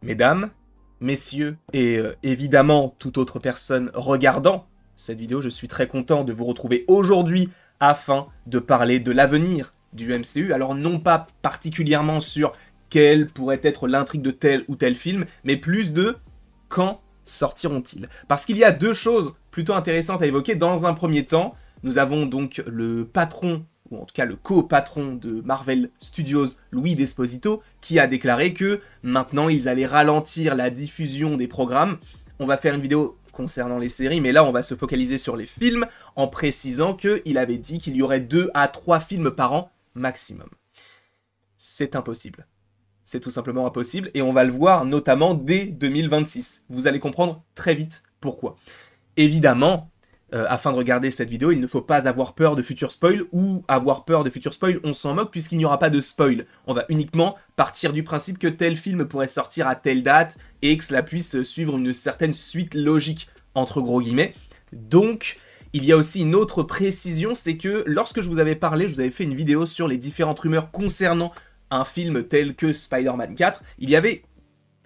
Mesdames, messieurs et évidemment toute autre personne regardant cette vidéo, je suis très content de vous retrouver aujourd'hui afin de parler de l'avenir du MCU. Alors non pas particulièrement sur quelle pourrait être l'intrigue de tel ou tel film, mais plus de quand sortiront-ils. Parce qu'il y a deux choses plutôt intéressantes à évoquer. Dans un premier temps, nous avons donc le patron, ou en tout cas le co-patron de Marvel Studios, Louis D'Esposito, qui a déclaré que maintenant ils allaient ralentir la diffusion des programmes. On va faire une vidéo concernant les séries, mais là on va se focaliser sur les films, en précisant qu'il avait dit qu'il y aurait 2 à 3 films par an maximum. C'est impossible. C'est tout simplement impossible, et on va le voir notamment dès 2026. Vous allez comprendre très vite pourquoi. Évidemment, afin de regarder cette vidéo, il ne faut pas avoir peur de futurs spoils, ou avoir peur de futurs spoils, on s'en moque puisqu'il n'y aura pas de spoil. On va uniquement partir du principe que tel film pourrait sortir à telle date, et que cela puisse suivre une certaine suite logique, entre gros guillemets. Donc, il y a aussi une autre précision, c'est que lorsque je vous avais parlé, je vous avais fait une vidéo sur les différentes rumeurs concernant un film tel que Spider-Man 4, il y avait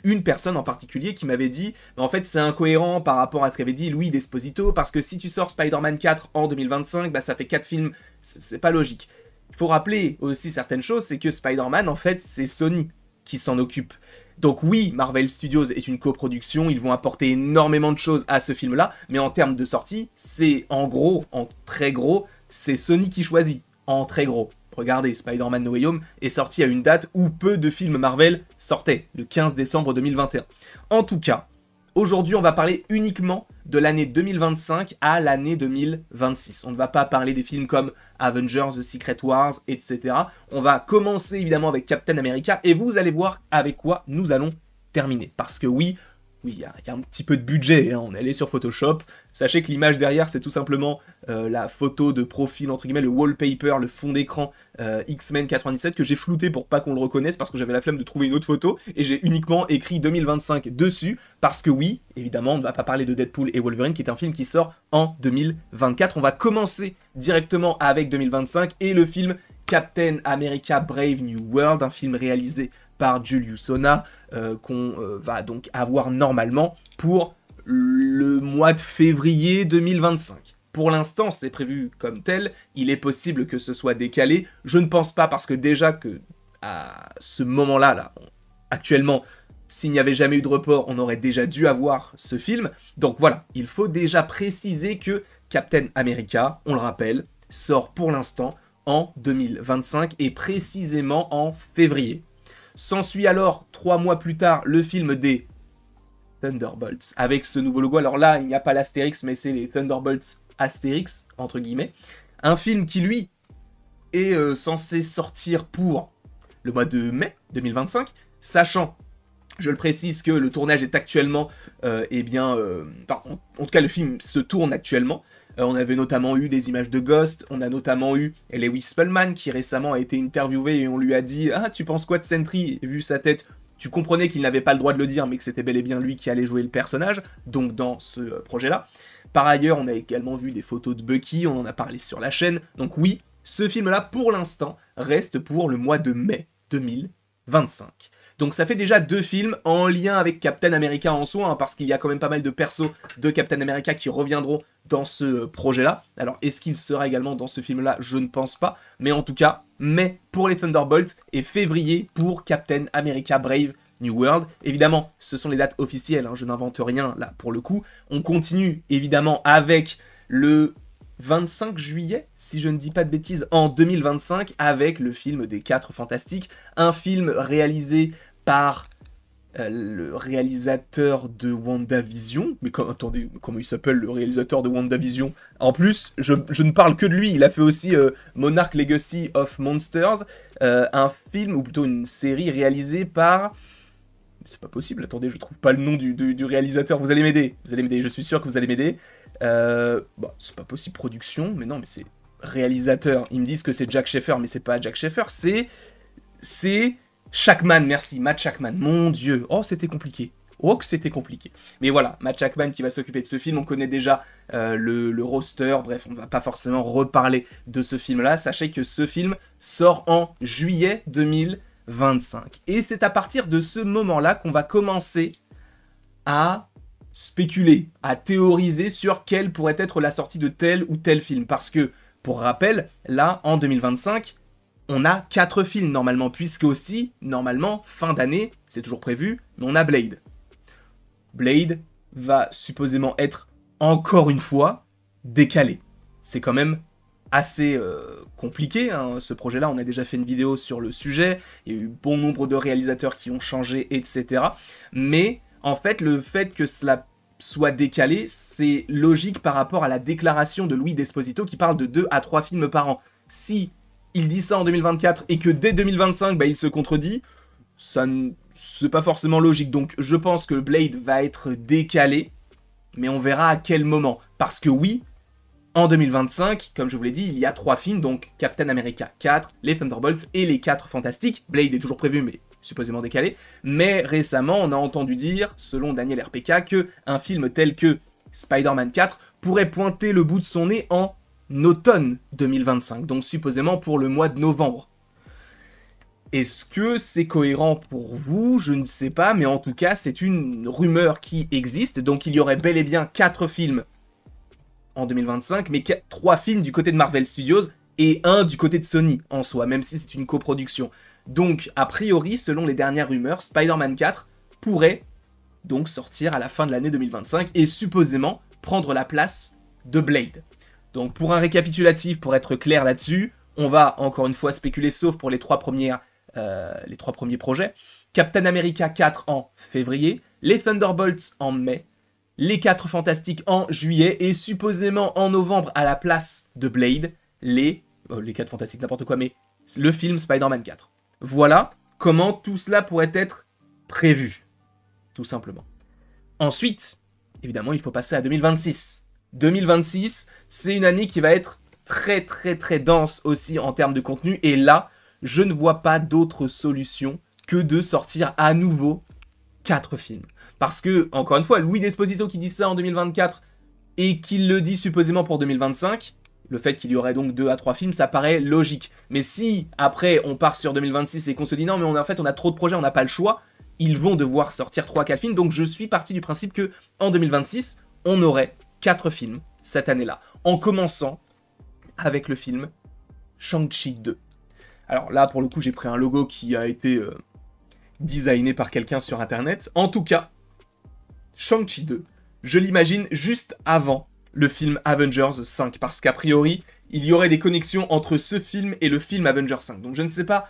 une personne en particulier qui m'avait dit en fait c'est incohérent par rapport à ce qu'avait dit Louis D'Esposito, parce que si tu sors Spider-Man 4 en 2025, bah ça fait 4 films, c'est pas logique. Il faut rappeler aussi certaines choses, c'est que Spider-Man en fait c'est Sony qui s'en occupe. Donc oui, Marvel Studios est une coproduction, ils vont apporter énormément de choses à ce film-là, mais en termes de sortie, c'est en gros, en très gros, c'est Sony qui choisit, en très gros. Regardez, Spider-Man No Way Home est sorti à une date où peu de films Marvel sortaient, le 15 décembre 2021. En tout cas, aujourd'hui on va parler uniquement de l'année 2025 à l'année 2026. On ne va pas parler des films comme Avengers, The Secret Wars, etc. On va commencer évidemment avec Captain America et vous allez voir avec quoi nous allons terminer. Parce que oui, il y a un petit peu de budget, hein, on est allé sur Photoshop. Sachez que l'image derrière, c'est tout simplement la photo de profil, entre guillemets, le wallpaper, le fond d'écran X-Men 97 que j'ai flouté pour pas qu'on le reconnaisse parce que j'avais la flemme de trouver une autre photo et j'ai uniquement écrit 2025 dessus parce que oui, évidemment, on ne va pas parler de Deadpool et Wolverine qui est un film qui sort en 2024. On va commencer directement avec 2025 et le film Captain America Brave New World, un film réalisé par Julius Onah, qu'on va donc avoir normalement pour le mois de février 2025. Pour l'instant, c'est prévu comme tel, il est possible que ce soit décalé, je ne pense pas parce que déjà que à ce moment-là, actuellement, s'il n'y avait jamais eu de report, on aurait déjà dû avoir ce film. Donc voilà, il faut déjà préciser que Captain America, on le rappelle, sort pour l'instant en 2025 et précisément en février. S'ensuit alors, 3 mois plus tard, le film des Thunderbolts, avec ce nouveau logo. Alors là, il n'y a pas l'Astérix, mais c'est les Thunderbolts Astérix, entre guillemets. Un film qui, lui, est censé sortir pour le mois de mai 2025, sachant, je le précise, que le tournage est actuellement, en tout cas, le film se tourne actuellement. On avait notamment eu des images de Ghost, on a notamment eu Lewis Spellman qui récemment a été interviewé et on lui a dit « Ah, tu penses quoi de Sentry ?» Et vu sa tête, tu comprenais qu'il n'avait pas le droit de le dire, mais que c'était bel et bien lui qui allait jouer le personnage, donc dans ce projet-là. Par ailleurs, on a également vu des photos de Bucky, on en a parlé sur la chaîne. Donc oui, ce film-là, pour l'instant, reste pour le mois de mai 2025. Donc ça fait déjà 2 films en lien avec Captain America en soi, hein, parce qu'il y a quand même pas mal de persos de Captain America qui reviendront dans ce projet-là. Alors est-ce qu'il sera également dans ce film-là? Je ne pense pas. Mais en tout cas, mai pour les Thunderbolts et février pour Captain America Brave New World. Évidemment, ce sont les dates officielles, hein, je n'invente rien là pour le coup. On continue évidemment avec le 25 juillet, si je ne dis pas de bêtises, en 2025, avec le film des 4 Fantastiques. Un film réalisé par le réalisateur de WandaVision. Mais attendez, comment il s'appelle le réalisateur de WandaVision? En plus, je ne parle que de lui, il a fait aussi Monarch Legacy of Monsters, un film, ou plutôt une série réalisée par... C'est pas possible, attendez, je trouve pas le nom du réalisateur, vous allez m'aider, je suis sûr que vous allez m'aider. C'est pas possible, production, mais non, mais c'est réalisateur. Ils me disent que c'est Jack Sheffer, mais c'est pas Jack Sheffer, c'est Shakman, merci, Matt Shakman, mon dieu, oh c'était compliqué. Oh que c'était compliqué. Mais voilà, Matt Shakman qui va s'occuper de ce film, on connaît déjà le roster, bref, on ne va pas forcément reparler de ce film-là. Sachez que ce film sort en juillet 2025. 2025. Et c'est à partir de ce moment-là qu'on va commencer à spéculer, à théoriser sur quelle pourrait être la sortie de tel ou tel film. Parce que, pour rappel, là, en 2025, on a 4 films normalement, puisque aussi, normalement, fin d'année, c'est toujours prévu, mais on a Blade. Blade va supposément être, encore une fois, décalé. C'est quand même assez compliqué, hein, ce projet-là. On a déjà fait une vidéo sur le sujet, il y a eu bon nombre de réalisateurs qui ont changé, etc. Mais, en fait, le fait que cela soit décalé, c'est logique par rapport à la déclaration de Louis Desposito qui parle de 2 à 3 films par an. Si il dit ça en 2024 et que dès 2025, il se contredit, c'est pas forcément logique. Donc je pense que Blade va être décalé, mais on verra à quel moment. Parce que oui, en 2025, comme je vous l'ai dit, il y a 3 films, donc Captain America 4, les Thunderbolts et les 4 Fantastiques. Blade est toujours prévu, mais supposément décalé. Mais récemment, on a entendu dire, selon Daniel RPK, que un film tel que Spider-Man 4 pourrait pointer le bout de son nez en automne 2025, donc supposément pour le mois de novembre. Est-ce que c'est cohérent pour vous? Je ne sais pas, mais en tout cas, c'est une rumeur qui existe, donc il y aurait bel et bien 4 films en 2025, mais 3 films du côté de Marvel Studios et 1 du côté de Sony en soi, même si c'est une coproduction. Donc, a priori, selon les dernières rumeurs, Spider-Man 4 pourrait donc sortir à la fin de l'année 2025 et supposément prendre la place de Blade. Donc, pour un récapitulatif, pour être clair là-dessus, on va encore une fois spéculer, sauf pour les 3 premiers projets. Captain America 4 en février, les Thunderbolts en mai, les 4 Fantastiques en juillet, et supposément en novembre, à la place de Blade, les 4 Fantastiques, n'importe quoi, mais le film Spider-Man 4. Voilà comment tout cela pourrait être prévu, tout simplement. Ensuite, évidemment, il faut passer à 2026. 2026, c'est une année qui va être très très très dense aussi en termes de contenu, et là, je ne vois pas d'autre solution que de sortir à nouveau 4 films. Parce que, encore une fois, Louis Desposito qui dit ça en 2024 et qu'il le dit supposément pour 2025, le fait qu'il y aurait donc 2 à 3 films, ça paraît logique. Mais si, après, on part sur 2026 et qu'on se dit non, mais en fait, on a trop de projets, on n'a pas le choix, ils vont devoir sortir 3 à 4 films, donc je suis parti du principe que en 2026, on aurait 4 films cette année-là, en commençant avec le film Shang-Chi 2. Alors là, pour le coup, j'ai pris un logo qui a été designé par quelqu'un sur Internet. En tout cas, Shang-Chi 2, je l'imagine juste avant le film Avengers 5, parce qu'a priori, il y aurait des connexions entre ce film et le film Avengers 5. Donc je ne sais pas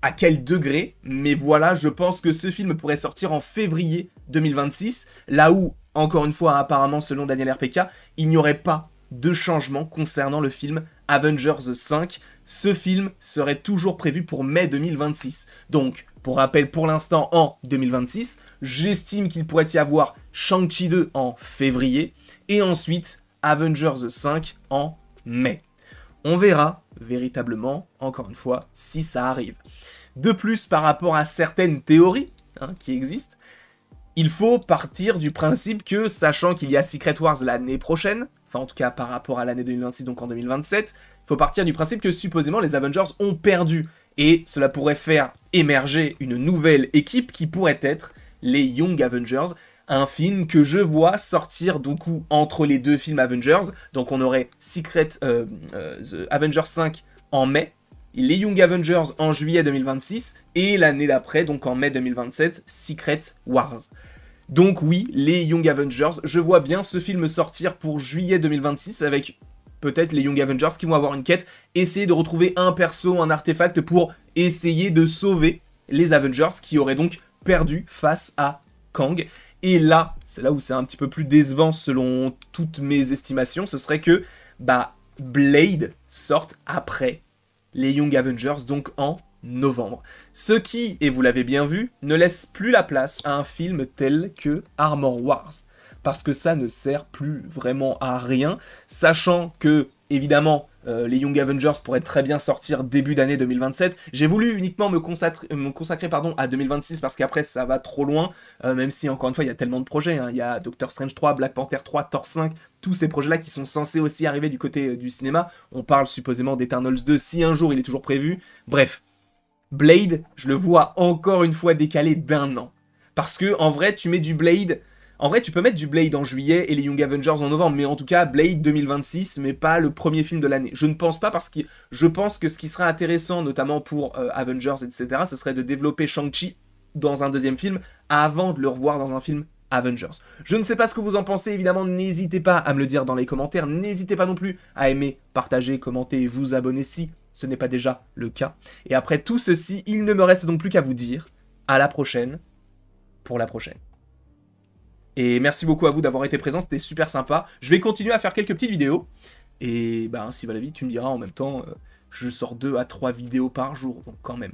à quel degré, mais voilà, je pense que ce film pourrait sortir en février 2026, là où, encore une fois, apparemment, selon Daniel RPK, il n'y aurait pas de changement concernant le film Avengers 5. Ce film serait toujours prévu pour mai 2026. Donc, pour rappel, pour l'instant, en 2026, j'estime qu'il pourrait y avoir Shang-Chi 2 en février, et ensuite Avengers 5 en mai. On verra véritablement, encore une fois, si ça arrive. De plus, par rapport à certaines théories qui existent, il faut partir du principe que, sachant qu'il y a Secret Wars l'année prochaine, enfin en tout cas par rapport à l'année 2026, donc en 2027, il faut partir du principe que supposément les Avengers ont perdu, et cela pourrait faire émerger une nouvelle équipe qui pourrait être les Young Avengers, un film que je vois sortir du coup entre les 2 films Avengers, donc on aurait The Avengers 5 en mai, les Young Avengers en juillet 2026, et l'année d'après, donc en mai 2027, Secret Wars. Donc oui, les Young Avengers, je vois bien ce film sortir pour juillet 2026, avec peut-être les Young Avengers qui vont avoir une quête, essayer de retrouver un perso, un artefact pour essayer de sauver les Avengers qui auraient donc perdu face à Kang. Et là, c'est là où c'est un petit peu plus décevant selon toutes mes estimations, ce serait que Blade sorte après les Young Avengers, donc en novembre. Ce qui, et vous l'avez bien vu, ne laisse plus la place à un film tel que Armor Wars. Parce que ça ne sert plus vraiment à rien, sachant que, évidemment, les Young Avengers pourraient très bien sortir début d'année 2027. J'ai voulu uniquement me consacrer à 2026 parce qu'après ça va trop loin, même si encore une fois il y a tellement de projets, il y a Doctor Strange 3, Black Panther 3, Thor 5, tous ces projets-là qui sont censés aussi arriver du côté du cinéma. On parle supposément d'Eternals 2 si un jour il est toujours prévu. Bref, Blade, je le vois encore une fois décalé d'1 an. Parce que, en vrai, tu mets du Blade... En vrai, tu peux mettre du Blade en juillet et les Young Avengers en novembre, mais en tout cas, Blade 2026, mais pas le premier film de l'année. Je ne pense pas parce que je pense que ce qui serait intéressant, notamment pour Avengers, etc., ce serait de développer Shang-Chi dans un deuxième film avant de le revoir dans un film Avengers. Je ne sais pas ce que vous en pensez, évidemment, n'hésitez pas à me le dire dans les commentaires, n'hésitez pas non plus à aimer, partager, commenter et vous abonner si ce n'est pas déjà le cas. Et après tout ceci, il ne me reste donc plus qu'à vous dire à la prochaine pour la prochaine. Et merci beaucoup à vous d'avoir été présent, c'était super sympa. Je vais continuer à faire quelques petites vidéos. Et ben, si va la vie, tu me diras en même temps, je sors 2 à 3 vidéos par jour, donc quand même.